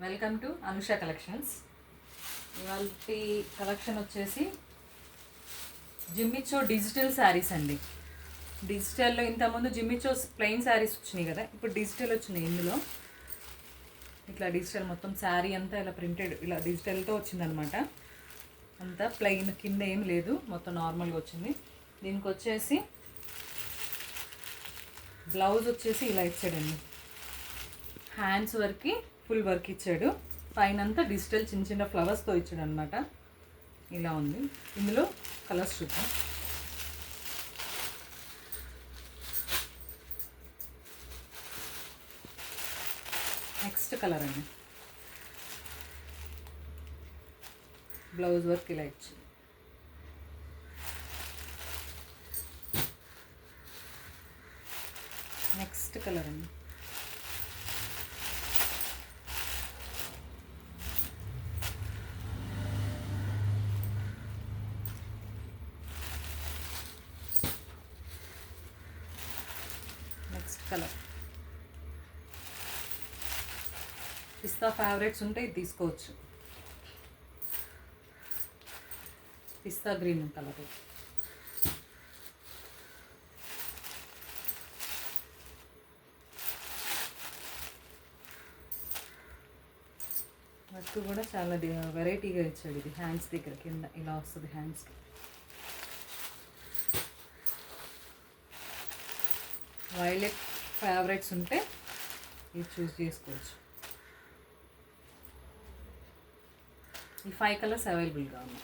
Welcome to Anusha collections. ఇవాళ collection వచ్చేసి జిమ్మిచో digital saris అండి. డిజిటల్లో ఇంతకుముందు జిమ్మిచో ప్లెయిన్ శారీస్ వచ్చినాయి కదా, ఇప్పుడు డిజిటల్ వచ్చినాయి. ఇందులో ఇట్లా డిజిటల్ మొత్తం శారీ అంతా ఇలా ప్రింటెడ్ ఇలా డిజిటల్తో వచ్చిందనమాట. అంతా ప్లెయిన్, కింద ఏం లేదు, మొత్తం నార్మల్గా వచ్చింది. దీనికి వచ్చేసి బ్లౌజ్ వచ్చేసి ఇలా ఇచ్చాడండి. హ్యాండ్స్ వరకు ఫుల్ వర్క్ ఇచ్చాడు. పైన అంతా డిజిటల్ చిన్న చిన్న ఫ్లవర్స్తో ఇచ్చాడు అనమాట. ఇలా ఉంది. ఇందులో కలర్స్ చూద్దాం. నెక్స్ట్ కలర్ అండి. బ్లౌజ్ వర్క్ ఇలా ఇచ్చి, నెక్స్ట్ కలర్ అండి. Next colour. పిస్తా ఫేవరెట్స్ ఉంటే ఇది తీసుకోవచ్చు. పిస్తా గ్రీన్ కలర్. వర్క్ కూడా చాలా వెరైటీగా ఇచ్చాడు. ఇది హ్యాండ్స్ దగ్గర కింద ఇలా వస్తుంది. హ్యాండ్స్కి వైలెట్ ఫేవరెట్స్ ఉంటే ఇది చూస్ చేసుకోవచ్చు. ఈ 5 కలర్స్ అవైలబుల్గా ఉన్నాయి.